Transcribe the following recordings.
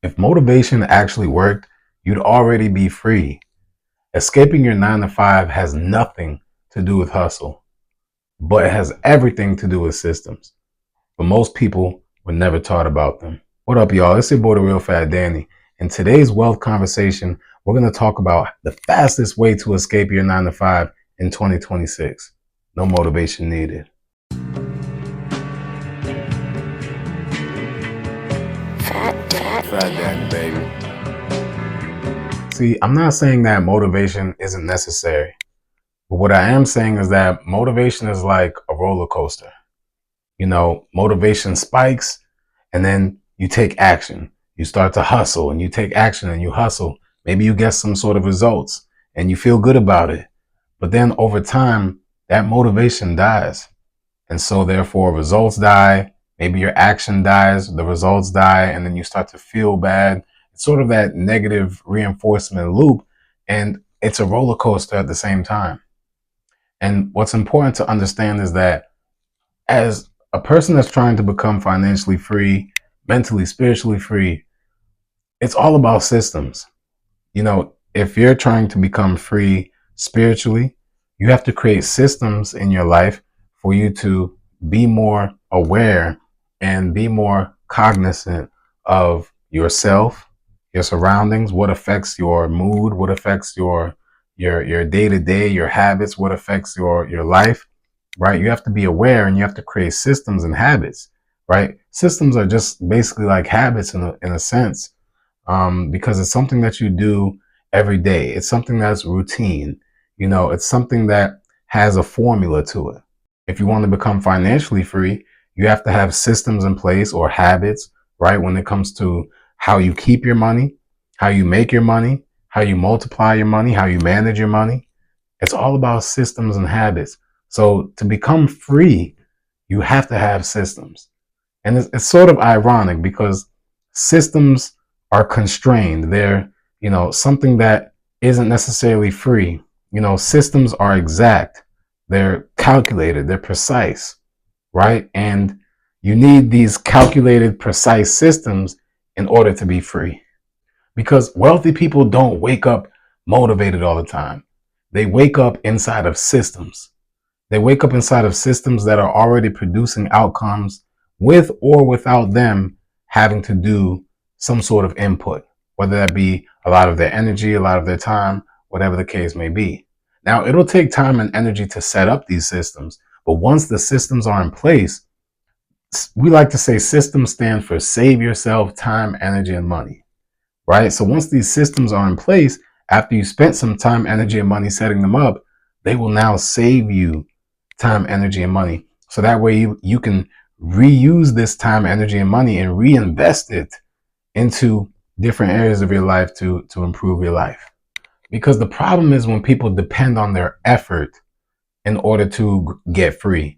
If motivation actually worked, you'd already be free. Escaping your 9 to 5 has nothing to do with hustle, but it has everything to do with systems. But most people were never taught about them. What up, y'all? It's your boy, the Real Fat Danny. In today's wealth conversation, we're going to talk about the fastest way to escape your 9 to 5 in 2026. No motivation needed. Fat Danny, baby. See, I'm not saying that motivation isn't necessary, but what I am saying is that motivation is like a roller coaster. You know, motivation spikes and then you take action. You start to hustle and you take action and you hustle. Maybe you get some sort of results and you feel good about it. But then over time, that motivation dies. And so therefore results die. Maybe your action dies, the results die, and then you start to feel bad. It's sort of that negative reinforcement loop, and it's a roller coaster at the same time. And what's important to understand is that as a person that's trying to become financially free, mentally, spiritually free, it's all about systems. You know, if you're trying to become free spiritually, you have to create systems in your life for you to be more aware and be more cognizant of yourself, your surroundings, what affects your mood, what affects your day-to-day, your habits, what affects your life, right? You have to be aware and you have to create systems and habits, right? Systems are just basically like habits in a sense, because it's something that you do every day. It's something that's routine. You know, it's something that has a formula to it. If you want to become financially free, you have to have systems in place or habits, right? When it comes to how you keep your money, how you make your money, how you multiply your money, how you manage your money. It's all about systems and habits. So to become free, you have to have systems. And it's sort of ironic because systems are constrained. They're, you know, something that isn't necessarily free. You know, systems are exact. They're calculated. They're precise, right? And you need these calculated, precise systems in order to be free. Because wealthy people don't wake up motivated all the time. They wake up inside of systems. They wake up inside of systems that are already producing outcomes with or without them having to do some sort of input, whether that be a lot of their energy, a lot of their time, whatever the case may be. Now, it'll take time and energy to set up these systems, but once the systems are in place, we like to say systems stand for save yourself time, energy, and money, right? So once these systems are in place, after you spent some time, energy, and money setting them up, they will now save you time, energy, and money. So that way you can reuse this time, energy, and money and reinvest it into different areas of your life to improve your life. Because the problem is when people depend on their effort in order to get free.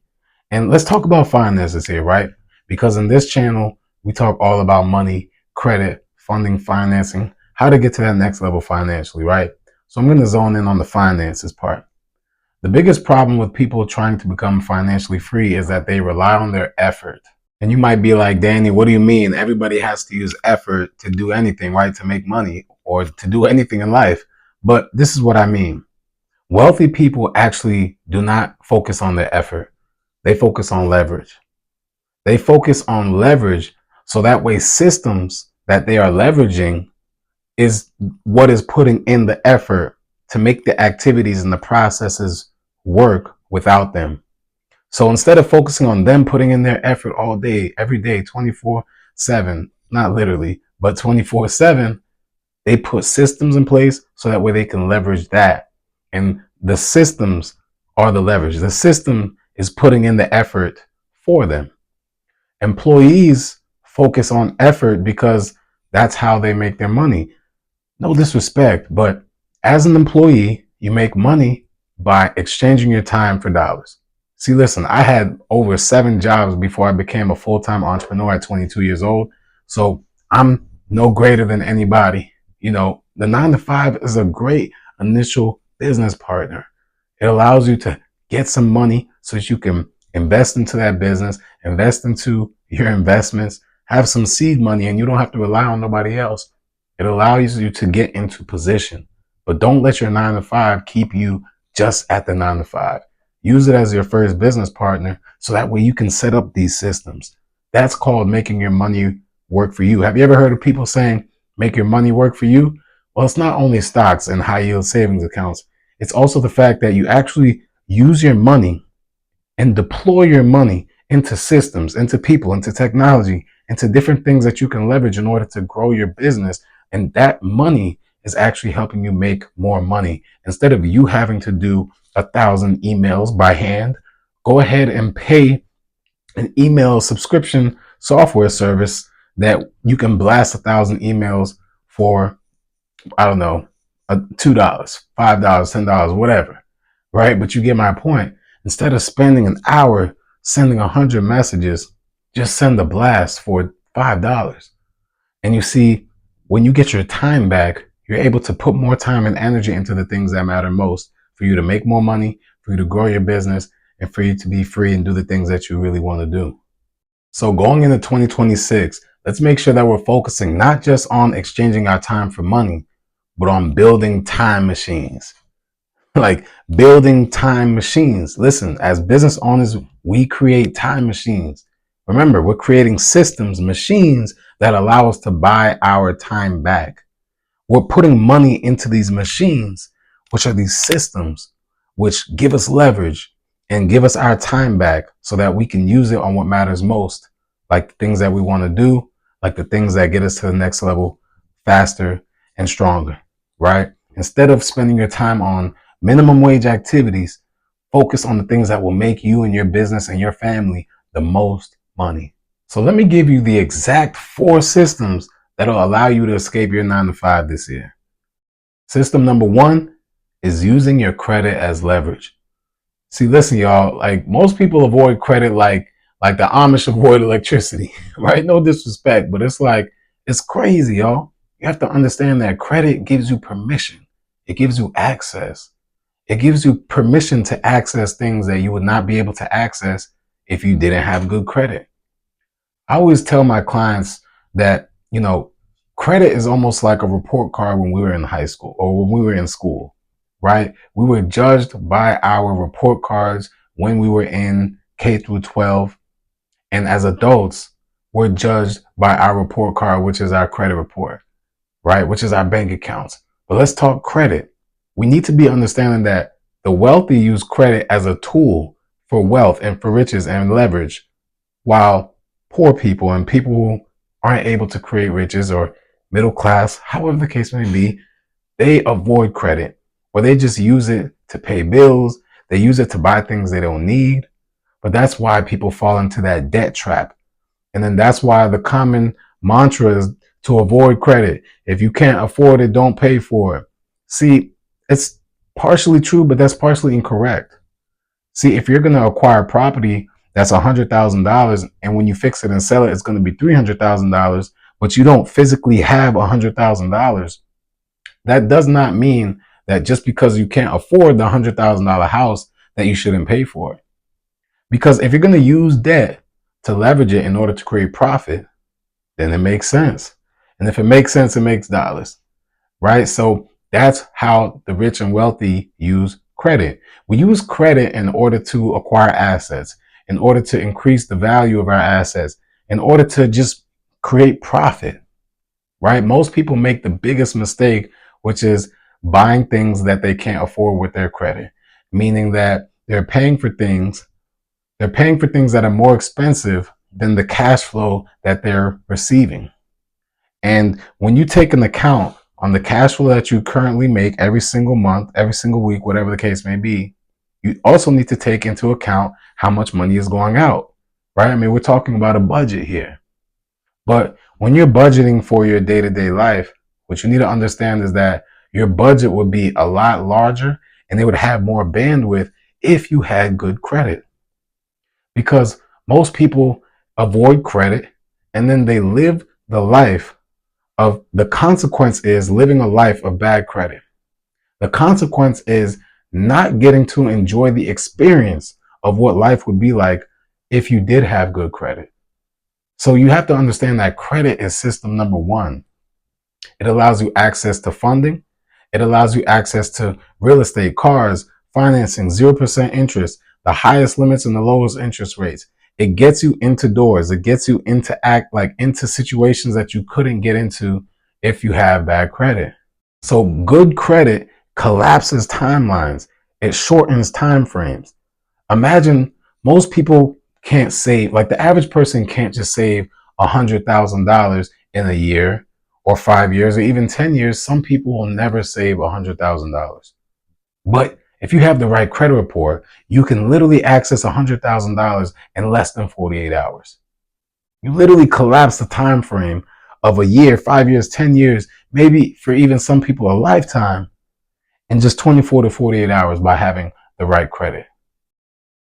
And let's talk about finances here, right? Because in this channel, we talk all about money, credit, funding, financing, how to get to that next level financially, right? So I'm going to zone in on the finances part. The biggest problem with people trying to become financially free is that they rely on their effort. And you might be like, Danny, what do you mean? Everybody has to use effort to do anything, right? To make money or to do anything in life. But this is what I mean. Wealthy people actually do not focus on their effort. They focus on leverage. They focus on leverage so that way systems that they are leveraging is what is putting in the effort to make the activities and the processes work without them. So instead of focusing on them putting in their effort all day, every day, 24/7, not literally, but 24/7, they put systems in place so that way they can leverage that. And the systems are the leverage. The system is putting in the effort for them. Employees focus on effort because that's how they make their money. No disrespect, but as an employee, you make money by exchanging your time for dollars. See, listen, I had over 7 jobs before I became a full-time entrepreneur at 22 years old. So I'm no greater than anybody. You know, the 9 to 5 is a great initial business partner. It allows you to get some money so that you can invest into that business, invest into your investments, have some seed money, and you don't have to rely on nobody else. It allows you to get into position. But don't let your 9 to 5 keep you just at the 9 to 5. Use it as your first business partner so that way you can set up these systems. That's called making your money work for you. Have you ever heard of people saying, make your money work for you? Well, it's not only stocks and high yield savings accounts. It's also the fact that you actually use your money and deploy your money into systems, into people, into technology, into different things that you can leverage in order to grow your business. And that money is actually helping you make more money. Instead of you having to do 1,000 emails by hand, go ahead and pay an email subscription software service that you can blast 1,000 emails for, I don't know, $2, $5, $10, whatever, right? But you get my point. Instead of spending an hour sending 100 messages, just send a blast for $5. And you see, when you get your time back, you're able to put more time and energy into the things that matter most for you to make more money, for you to grow your business, and for you to be free and do the things that you really want to do. So going into 2026, let's make sure that we're focusing not just on exchanging our time for money, but on building time machines. Like building time machines. Listen, as business owners, we create time machines. Remember, we're creating systems, machines that allow us to buy our time back. We're putting money into these machines, which are these systems, which give us leverage and give us our time back so that we can use it on what matters most, like the things that we want to do, like the things that get us to the next level faster and stronger, right? Instead of spending your time on minimum wage activities, focus on the things that will make you and your business and your family the most money. So let me give you the exact 4 systems that'll allow you to escape your 9 to 5 this year. System number 1 is using your credit as leverage. See, listen, y'all, like most people avoid credit like the Amish avoid electricity, right? No disrespect, but it's crazy, y'all. You have to understand that credit gives you permission. It gives you access. It gives you permission to access things that you would not be able to access if you didn't have good credit. I always tell my clients that, credit is almost like a report card when we were in high school or when we were in school, right? We were judged by our report cards when we were in K through 12. And as adults, we're judged by our report card, which is our credit report, right? Which is our bank accounts. But let's talk credit. We need to be understanding that the wealthy use credit as a tool for wealth and for riches and leverage, while poor people and people who aren't able to create riches or middle class, however the case may be, they avoid credit or they just use it to pay bills. They use it to buy things they don't need. But that's why people fall into that debt trap. And then that's why the common mantra is to avoid credit. If you can't afford it, don't pay for it. See, it's partially true, but that's partially incorrect. See, if you're going to acquire property that's $100,000 and when you fix it and sell it, it's going to be $300,000, but you don't physically have $100,000, that does not mean that just because you can't afford the $100,000 house that you shouldn't pay for it. Because if you're going to use debt to leverage it in order to create profit, then it makes sense. And if it makes sense, it makes dollars, right? So that's how the rich and wealthy use credit. We use credit in order to acquire assets, in order to increase the value of our assets, in order to just create profit, right? Most people make the biggest mistake, which is buying things that they can't afford with their credit, meaning that they're paying for things that are more expensive than the cash flow that they're receiving. And when you take an account on the cash flow that you currently make every single month, every single week, whatever the case may be, you also need to take into account how much money is going out, right? I mean, we're talking about a budget here. But when you're budgeting for your day-to-day life, what you need to understand is that your budget would be a lot larger and it would have more bandwidth if you had good credit. Because most people avoid credit and then they live the life of, the consequence is living a life of bad credit. The consequence is not getting to enjoy the experience of what life would be like if you did have good credit. So you have to understand that credit is system number one. It allows you access to funding. It allows you access to real estate, cars, financing, 0% interest, the highest limits and the lowest interest rates. It gets you into doors. It gets you into situations that you couldn't get into if you have bad credit. So good credit collapses timelines. It shortens time frames. Imagine most people can't save, like the average person can't just save $100,000 in a year or 5 years or even 10 years. Some people will never save $100,000. But if you have the right credit report, you can literally access $100,000 in less than 48 hours. You literally collapse the time frame of a year, 5 years, 10 years, maybe for even some people a lifetime in just 24 to 48 hours by having the right credit.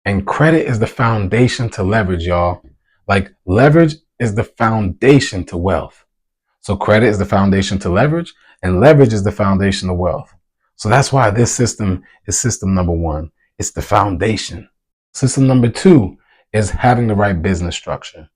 And credit is the foundation to leverage, y'all. Like leverage is the foundation to wealth. So credit is the foundation to leverage, and leverage is the foundation of wealth. So that's why this system is system number one. It's the foundation. System number two is having the right business structure.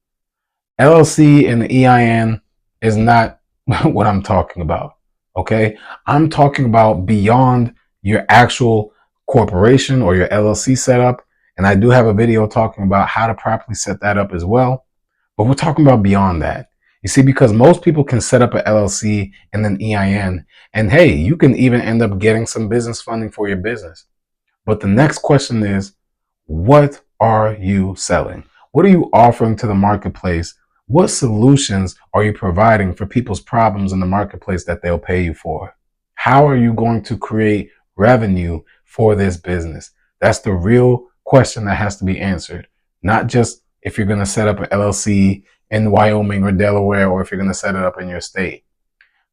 LLC and the EIN is not what I'm talking about. Okay. I'm talking about beyond your actual corporation or your LLC setup. And I do have a video talking about how to properly set that up as well. But we're talking about beyond that. You see, because most people can set up an LLC and then EIN. And hey, you can even end up getting some business funding for your business. But the next question is, what are you selling? What are you offering to the marketplace? What solutions are you providing for people's problems in the marketplace that they'll pay you for? How are you going to create revenue for this business? That's the real question that has to be answered. Not just if you're going to set up an LLC in Wyoming or Delaware, or if you're going to set it up in your state.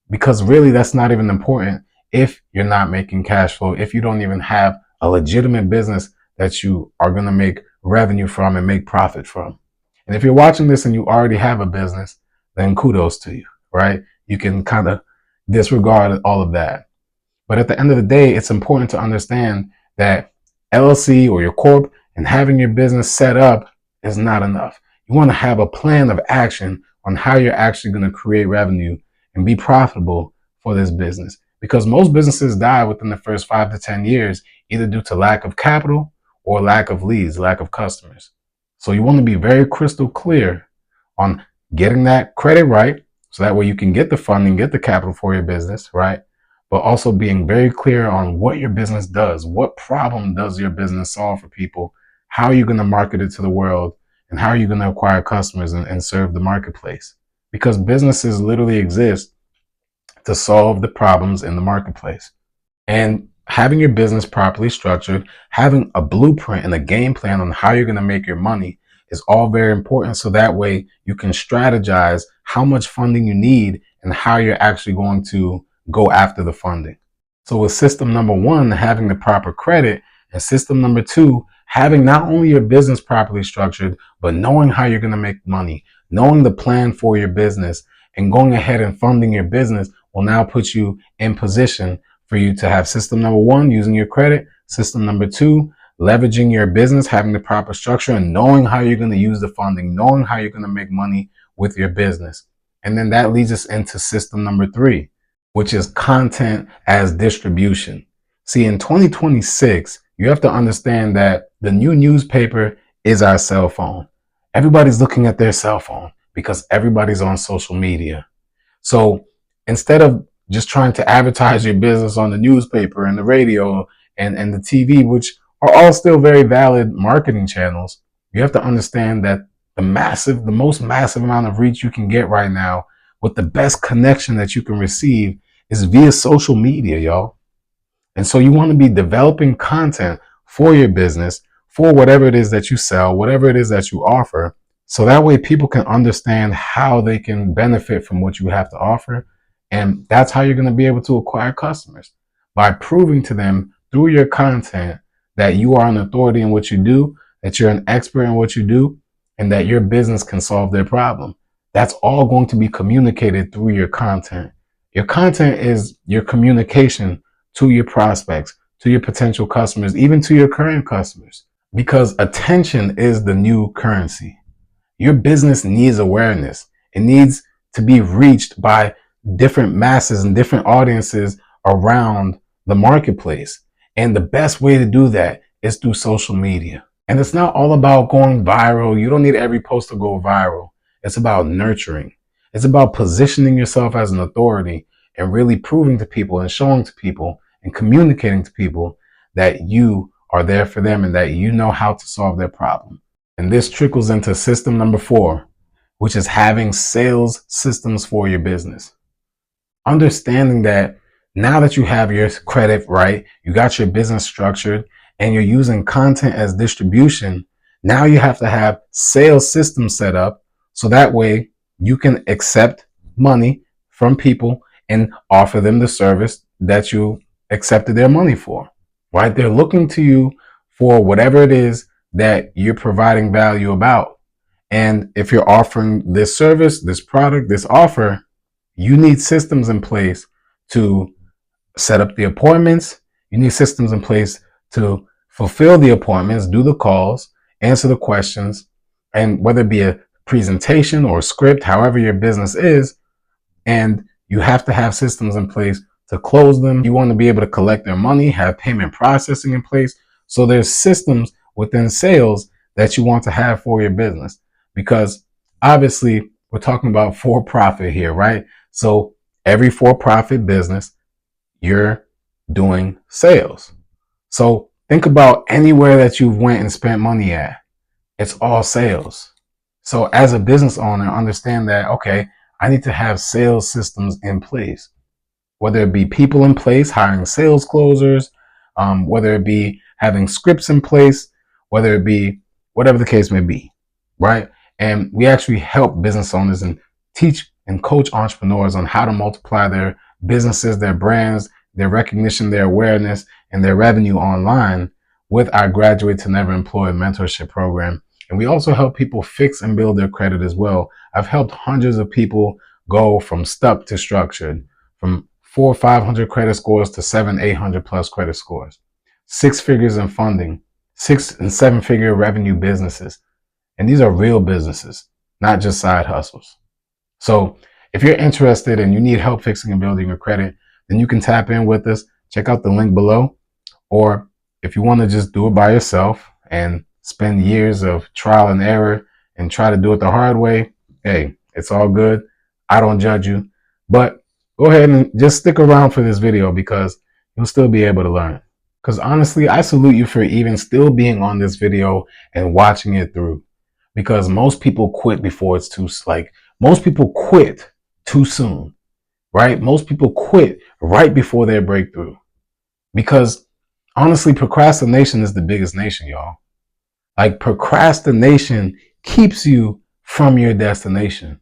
Because really, that's not even important if you're not making cash flow, if you don't even have a legitimate business that you are going to make revenue from and make profit from. And if you're watching this and you already have a business, then kudos to you, right? You can kind of disregard all of that. But at the end of the day, it's important to understand that LLC or your corp and having your business set up is not enough. You want to have a plan of action on how you're actually going to create revenue and be profitable for this business. Because most businesses die within the first 5 to 10 years, either due to lack of capital or lack of leads, lack of customers. So you want to be very crystal clear on getting that credit right, so that way you can get the funding, get the capital for your business, right? But also being very clear on what your business does. What problem does your business solve for people? How are you going to market it to the world? And how are you going to acquire customers and serve the marketplace? Because businesses literally exist to solve the problems in the marketplace. And having your business properly structured, having a blueprint and a game plan on how you're going to make your money is all very important. So that way you can strategize how much funding you need and how you're actually going to go after the funding. So with system number one, having the proper credit, and system number two, having not only your business properly structured, but knowing how you're going to make money, knowing the plan for your business, and going ahead and funding your business will now put you in position for you to have system number one, using your credit, system number two, leveraging your business, having the proper structure, and knowing how you're going to use the funding, knowing how you're going to make money with your business. And then that leads us into system number three, which is content as distribution. See, in 2026, you have to understand that the new newspaper is our cell phone. Everybody's looking at their cell phone because everybody's on social media. So instead of just trying to advertise your business on the newspaper and the radio and the TV, which are all still very valid marketing channels, you have to understand that the most massive amount of reach you can get right now with the best connection that you can receive is via social media, y'all. And so you want to be developing content for your business, for whatever it is that you sell, whatever it is that you offer. So that way people can understand how they can benefit from what you have to offer. And that's how you're going to be able to acquire customers, by proving to them through your content that you are an authority in what you do, that you're an expert in what you do, and that your business can solve their problem. That's all going to be communicated through your content. Your content is your communication to your prospects, to your potential customers, even to your current customers, because attention is the new currency. Your business needs awareness. It needs to be reached by different masses and different audiences around the marketplace. And the best way to do that is through social media. And it's not all about going viral. You don't need every post to go viral. It's about nurturing. It's about positioning yourself as an authority and really proving to people and showing to people and communicating to people that you are there for them and that you know how to solve their problem. And this trickles into system number 4, which is having sales systems for your business. Understanding that now that you have your credit right, you got your business structured, and you're using content as distribution, now you have to have sales systems set up so that way you can accept money from people and offer them the service that you accepted their money for, right? They're looking to you for whatever it is that you're providing value about. And if you're offering this service, this product, this offer, you need systems in place to set up the appointments. You need systems in place to fulfill the appointments, do the calls, answer the questions, and whether it be a presentation or a script, however your business is, and you have to have systems in place to close them. You want to be able to collect their money, have payment processing in place. So there's systems within sales that you want to have for your business, because obviously we're talking about for-profit here, right? So every for-profit business, you're doing sales. So think about anywhere that you've went and spent money at. It's all sales. So as a business owner, understand that, okay, I need to have sales systems in place, whether it be people in place, hiring sales closers, whether it be having scripts in place, whether it be whatever the case may be, right? And we actually help business owners and teach and coach entrepreneurs on how to multiply their businesses, their brands, their recognition, their awareness, and their revenue online with our Graduate to Never Employed mentorship program. And we also help people fix and build their credit as well. I've helped hundreds of people go from stuck to structured, from 400 or 500 credit scores to 700, 800 plus credit scores, 6 figures in funding, 6 and 7 figure revenue businesses. And these are real businesses, not just side hustles. So if you're interested and you need help fixing and building your credit, then you can tap in with us. Check out the link below. Or if you want to just do it by yourself and spend years of trial and error and try to do it the hard way, hey, it's all good. I don't judge you. But go ahead and just stick around for this video because you'll still be able to learn. Because honestly, I salute you for even still being on this video and watching it through. Because most people quit before it's too, most people quit too soon, right? Most people quit right before their breakthrough. Because honestly, procrastination is the biggest nation, y'all. Like, procrastination keeps you from your destination.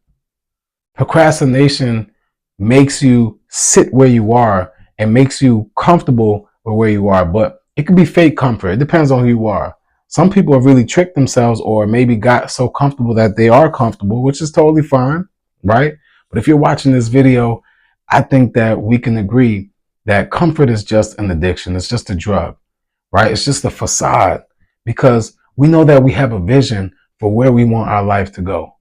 Procrastination makes you sit where you are and makes you comfortable with where you are, but it could be fake comfort. It depends on who you are. Some people have really tricked themselves or maybe got so comfortable that they are comfortable, which is totally fine, right? But if you're watching this video, I think that we can agree that comfort is just an addiction. It's just a drug, right? It's just a facade, because we know that we have a vision for where we want our life to go,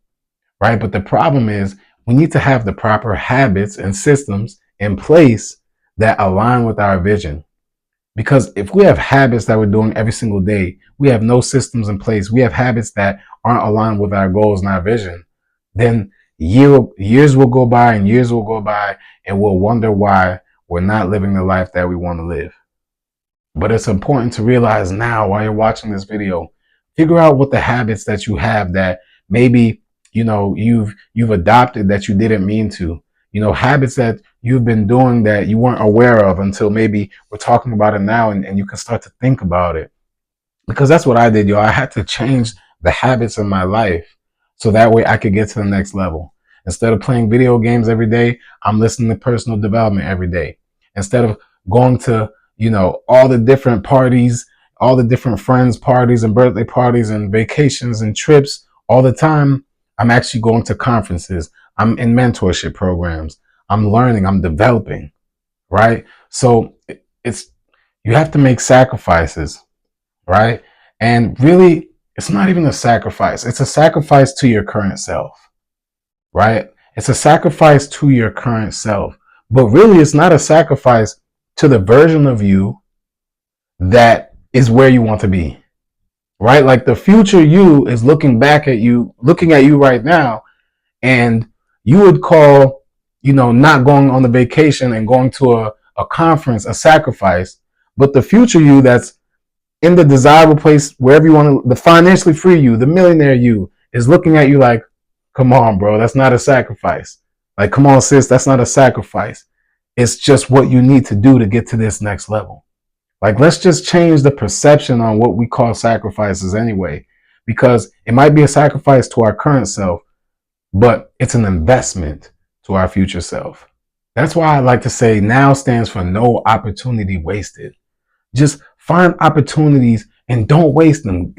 right? But the problem is we need to have the proper habits and systems in place that align with our vision. Because if we have habits that we're doing every single day, we have no systems in place, we have habits that aren't aligned with our goals and our vision, then years will go by and years will go by and we'll wonder why we're not living the life that we want to live. But it's important to realize now, while you're watching this video, figure out what the habits that you have that maybe, you've adopted that you didn't mean to. Habits that you've been doing that you weren't aware of until maybe we're talking about it now, and you can start to think about it. Because that's what I did, y'all. I had to change the habits in my life so that way I could get to the next level. Instead of playing video games every day, I'm listening to personal development every day. Instead of going to, all the different parties, all the different friends' parties and birthday parties and vacations and trips all the time, I'm actually going to conferences. I'm in mentorship programs. I'm learning, I'm developing, right? So you have to make sacrifices, right? And really, It's not even a sacrifice. It's a sacrifice to your current self, right? It's a sacrifice to your current self. But really, it's not a sacrifice to the version of you that is where you want to be, right? Like the future you is looking back at you, looking at you right now, and you would call, not going on the vacation and going to a conference a sacrifice. But the future you that's in the desirable place, wherever you want to, the financially free you, the millionaire you, is looking at you like, come on, bro, that's not a sacrifice. Like, come on, sis, that's not a sacrifice. It's just what you need to do to get to this next level. Like, let's just change the perception on what we call sacrifices anyway, because it might be a sacrifice to our current self, but it's an investment to our future self. That's why I like to say now stands for no opportunity wasted. Just find opportunities and don't waste them.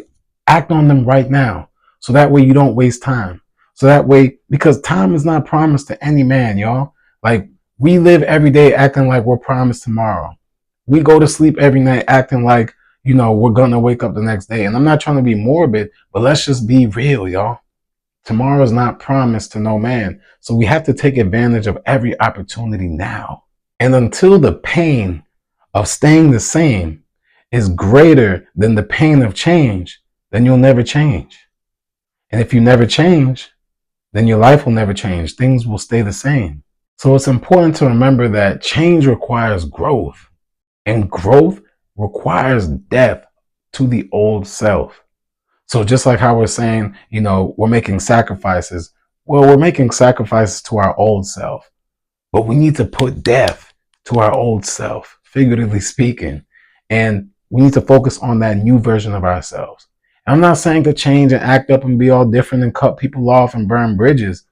Act on them right now. So that way you don't waste time. So that way, because time is not promised to any man, y'all. Like, we live every day acting like we're promised tomorrow. We go to sleep every night acting like, we're going to wake up the next day. And I'm not trying to be morbid, but let's just be real, y'all. Tomorrow is not promised to no man. So we have to take advantage of every opportunity now. And until the pain of staying the same is greater than the pain of change, then you'll never change. And if you never change, then your life will never change. Things will stay the same. So it's important to remember that change requires growth, and growth requires death to the old self. So just like how we're saying, we're making sacrifices. Well, we're making sacrifices to our old self, but we need to put death to our old self, figuratively speaking. And we need to focus on that new version of ourselves. And I'm not saying to change and act up and be all different and cut people off and burn bridges,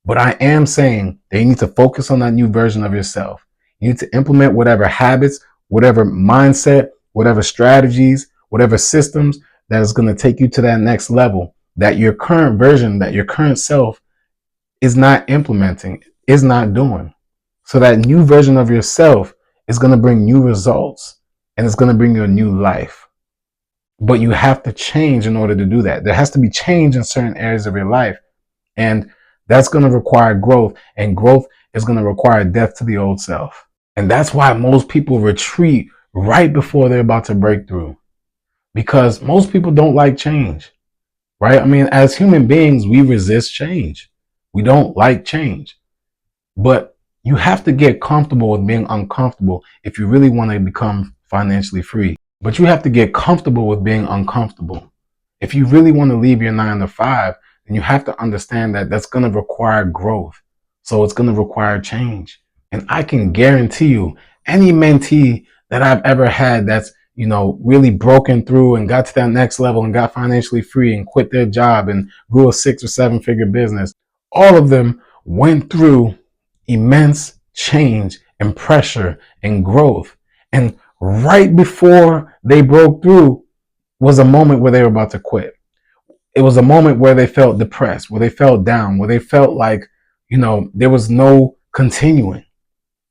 but I am saying that you need to focus on that new version of yourself. You need to implement whatever habits, whatever mindset, whatever strategies, whatever systems that is going to take you to that next level that your current version, that your current self is not implementing, is not doing. So that new version of yourself is going to bring new results and it's going to bring you a new life. But you have to change in order to do that. There has to be change in certain areas of your life. And that's going to require growth. And growth is going to require death to the old self. And that's why most people retreat right before they're about to break through. Because most people don't like change, right? I mean, as human beings, we resist change. We don't like change. But you have to get comfortable with being uncomfortable if you really want to become financially free. But you have to get comfortable with being uncomfortable. If you really want to leave your 9 to 5, then you have to understand that that's going to require growth. So it's going to require change. And I can guarantee you, any mentee that I've ever had that's, really broken through and got to that next level and got financially free and quit their job and grew a 6 or 7 figure business, all of them went through immense change and pressure and growth. And right before they broke through was a moment where they were about to quit. It was a moment where they felt depressed, where they felt down, where they felt like, there was no continuing.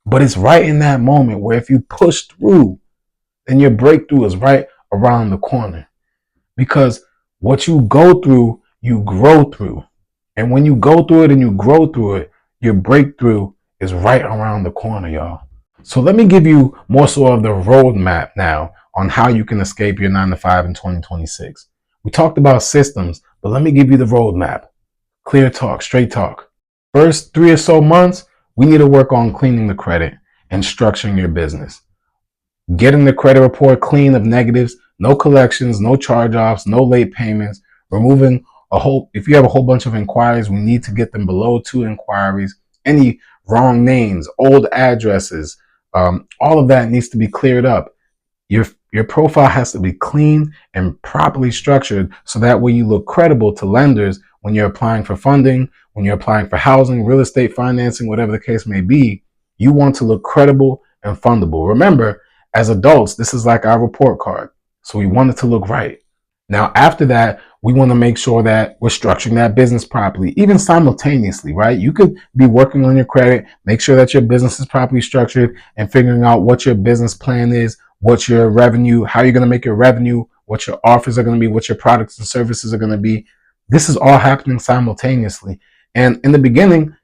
But it's right in that moment where if you push through, then your breakthrough is right around the corner. Because what you go through, you grow through. And when you go through it and you grow through it, your breakthrough is right around the corner, y'all. So let me give you more so of the roadmap now on how you can escape your 9 to 5 in 2026. We talked about systems, but let me give you the roadmap. Clear talk, straight talk. First 3 or so months, we need to work on cleaning the credit and structuring your business. Getting the credit report clean of negatives, no collections, no charge-offs, no late payments, removing if you have a whole bunch of inquiries, we need to get them below 2 inquiries. Any wrong names, old addresses, all of that needs to be cleared up. Your profile has to be clean and properly structured so that way you look credible to lenders when you're applying for funding, when you're applying for housing, real estate financing, whatever the case may be. You want to look credible and fundable. Remember, as adults, this is like our report card. So we want it to look right. Now, after that, we want to make sure that we're structuring that business properly, even simultaneously, right? You could be working on your credit, make sure that your business is properly structured and figuring out what your business plan is, what's your revenue, how you're going to make your revenue, what your offers are going to be, what your products and services are going to be. This is all happening simultaneously. And in the beginning,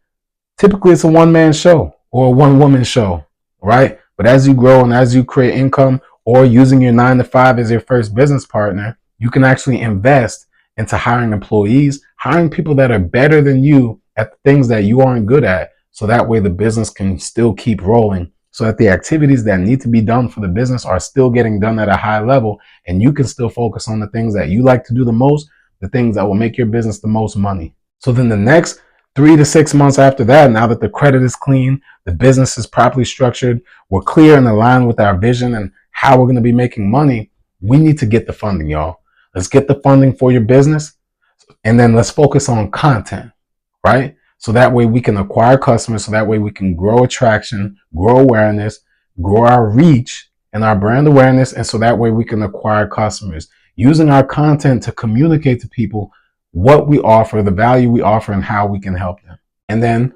typically it's a one-man show or a one-woman show, right? But as you grow and as you create income, or using your 9 to 5 as your first business partner, you can actually invest into hiring employees, hiring people that are better than you at the things that you aren't good at. So that way the business can still keep rolling, so that the activities that need to be done for the business are still getting done at a high level. And you can still focus on the things that you like to do the most, the things that will make your business the most money. So then the next 3 to 6 months after that, now that the credit is clean, the business is properly structured, we're clear and aligned with our vision and how we're going to be making money, we need to get the funding, y'all. Let's get the funding for your business, and then let's focus on content, right? So that way we can acquire customers, so that way we can grow attraction, grow awareness, grow our reach and our brand awareness, and so that way we can acquire customers using our content to communicate to people what we offer, the value we offer, and how we can help them. And then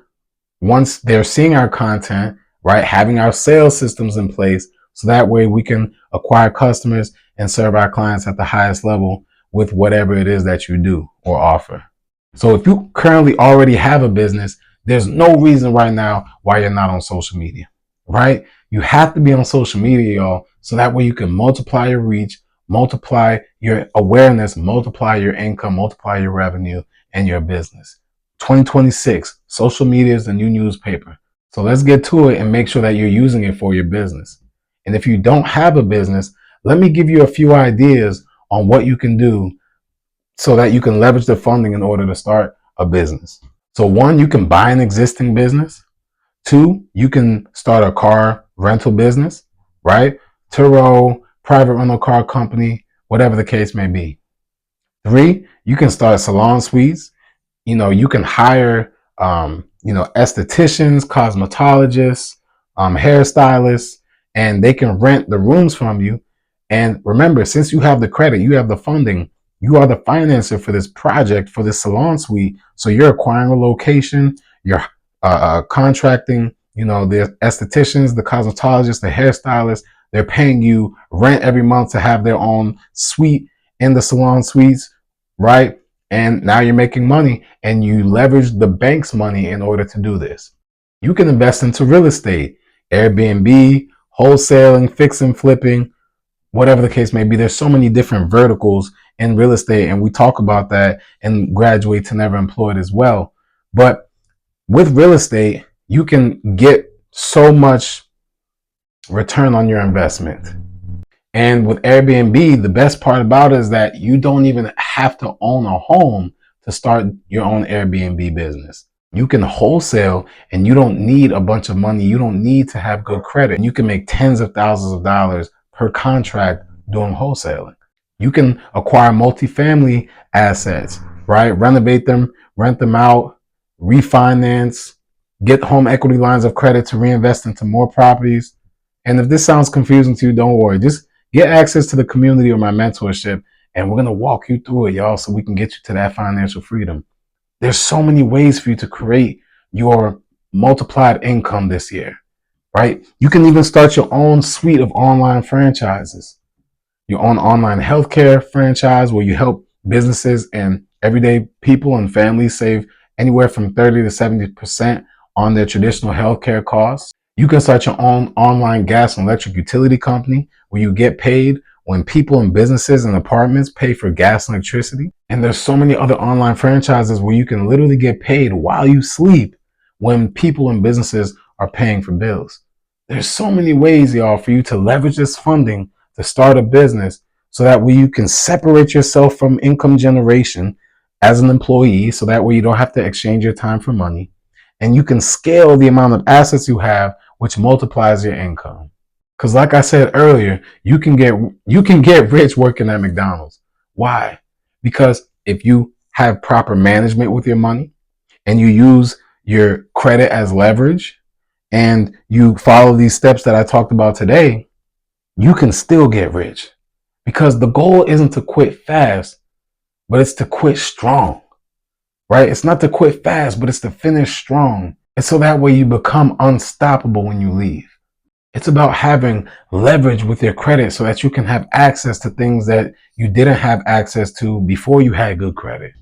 once they're seeing our content, right, having our sales systems in place, so that way we can acquire customers and serve our clients at the highest level with whatever it is that you do or offer. So if you currently already have a business, there's no reason right now why you're not on social media, right? You have to be on social media, y'all, so that way you can multiply your reach, multiply your awareness, multiply your income, multiply your revenue and your business. 2026, social media is the new newspaper. So let's get to it and make sure that you're using it for your business. And if you don't have a business, let me give you a few ideas on what you can do so that you can leverage the funding in order to start a business. So 1, you can buy an existing business. 2, you can start a car rental business, right? Turo, private rental car company, whatever the case may be. 3, you can start salon suites. You can hire, estheticians, cosmetologists, hairstylists, and they can rent the rooms from you. And remember, since you have the credit, you have the funding, you are the financer for this project, for this salon suite. So you're acquiring a location, you're contracting, the estheticians, the cosmetologists, the hairstylists, they're paying you rent every month to have their own suite in the salon suites, right? And now you're making money, and you leverage the bank's money in order to do this. You can invest into real estate, Airbnb, wholesaling, fix and flipping, whatever the case may be. There's so many different verticals in real estate, and we talk about that in Graduate to Never Employed as well. But with real estate, you can get so much return on your investment. And with Airbnb, the best part about it is that you don't even have to own a home to start your own Airbnb business. You can wholesale, and you don't need a bunch of money. You don't need to have good credit. You can make tens of thousands of dollars per contract doing wholesaling. You can acquire multifamily assets, right? Renovate them, rent them out, refinance, get home equity lines of credit to reinvest into more properties. And if this sounds confusing to you, don't worry. Just get access to the community or my mentorship, and we're going to walk you through it, y'all, so we can get you to that financial freedom. There's so many ways for you to create your multiplied income this year, right? You can even start your own suite of online franchises, your own online healthcare franchise where you help businesses and everyday people and families save anywhere from 30 to 70% on their traditional healthcare costs. You can start your own online gas and electric utility company where you get paid when people and businesses and apartments pay for gas and electricity. And there's so many other online franchises where you can literally get paid while you sleep when people and businesses are paying for bills. There's so many ways, y'all, for you to leverage this funding to start a business, so that way you can separate yourself from income generation as an employee, so that way you don't have to exchange your time for money, and you can scale the amount of assets you have, which multiplies your income. Because like I said earlier, you can get rich working at McDonald's. Why? Because if you have proper management with your money, and you use your credit as leverage, and you follow these steps that I talked about today, you can still get rich. Because the goal isn't to quit fast, but it's to quit strong, right? It's not to quit fast, but it's to finish strong. And so that way you become unstoppable when you leave. It's about having leverage with your credit so that you can have access to things that you didn't have access to before you had good credit.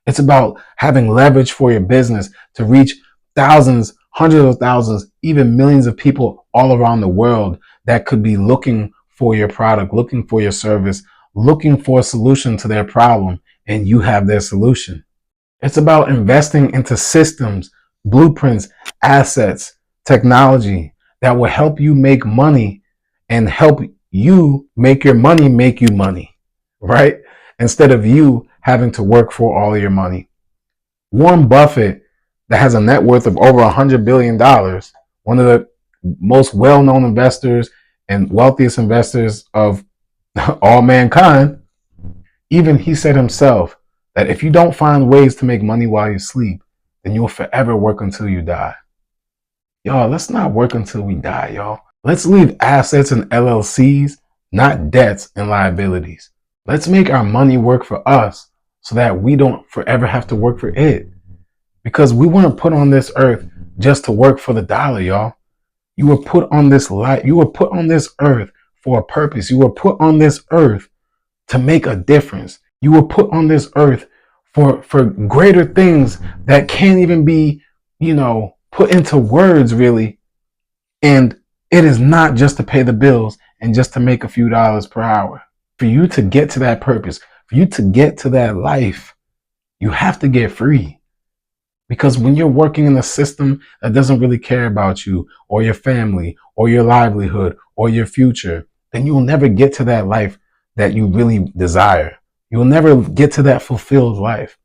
It's about having leverage for your business to reach thousands, hundreds of thousands, even millions of people all around the world that could be looking for your product, looking for your service, looking for a solution to their problem, and you have their solution. It's about investing into systems, blueprints, assets, technology that will help you make money and help you make you money, right? Instead of you having to work for all of your money. Warren Buffett, that has a net worth of over $100 billion, one of the most well-known investors and wealthiest investors of all mankind, even he said himself that if you don't find ways to make money while you sleep, then you'll forever work until you die. Y'all, let's not work until we die, y'all. Let's leave assets and LLCs, not debts and liabilities. Let's make our money work for us so that we don't forever have to work for it. Because we weren't put on this earth just to work for the dollar, y'all. You were put on this life. You were put on this earth for a purpose. You were put on this earth to make a difference. You were put on this earth for greater things that can't even be, put into words really. And it is not just to pay the bills and just to make a few dollars per hour. For you to get to that purpose, for you to get to that life, you have to get free. Because when you're working in a system that doesn't really care about you or your family or your livelihood or your future, then you will never get to that life that you really desire. You will never get to that fulfilled life.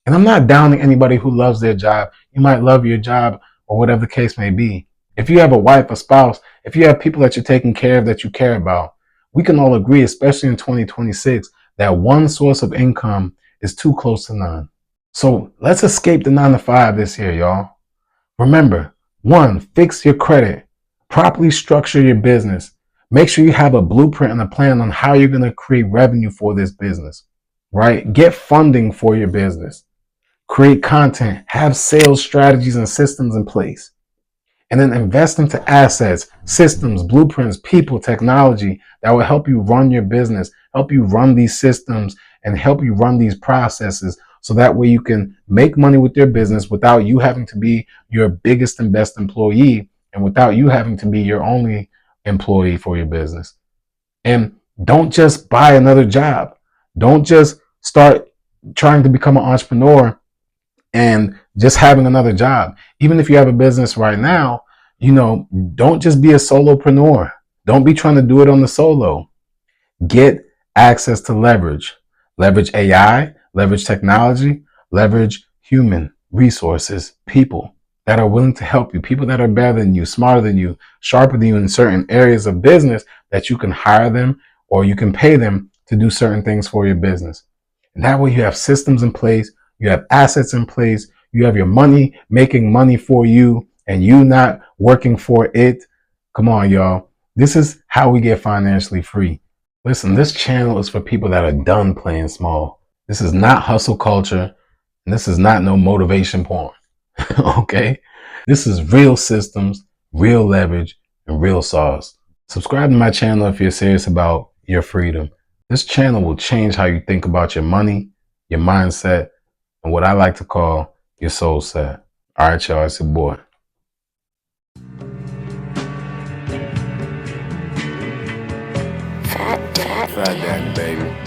And I'm not downing anybody who loves their job. You might love your job or whatever the case may be. If you have a wife, a spouse, if you have people that you're taking care of that you care about, we can all agree, especially in 2026, that one source of income is too close to none. So let's escape the 9 to 5 this year, y'all. Remember, 1, fix your credit, properly structure your business. Make sure you have a blueprint and a plan on how you're going to create revenue for this business, right? Get funding for your business, create content, have sales strategies and systems in place, and then invest into assets, systems, blueprints, people, technology that will help you run your business, help you run these systems, and help you run these processes so that way you can make money with your business without you having to be your biggest and best employee and without you having to be your only employee for your business. And don't just buy another job. Don't just start trying to become an entrepreneur and just having another job. Even if you have a business right now, don't just be a solopreneur. Don't be trying to do it on the solo. Get access to leverage. Leverage AI, leverage technology, leverage human resources, people that are willing to help you, people that are better than you, smarter than you, sharper than you in certain areas of business that you can hire them or you can pay them to do certain things for your business. And that way you have systems in place, you have assets in place, you have your money making money for you and you not working for it. Come on, y'all. This is how we get financially free. Listen, this channel is for people that are done playing small. This is not hustle culture, and this is not no motivation porn. Okay? This is real systems, real leverage, and real sauce. Subscribe to my channel if you're serious about your freedom. This channel will change how you think about your money, your mindset, and what I like to call your soul set. All right, y'all, it's your boy. Fat Daddy, baby.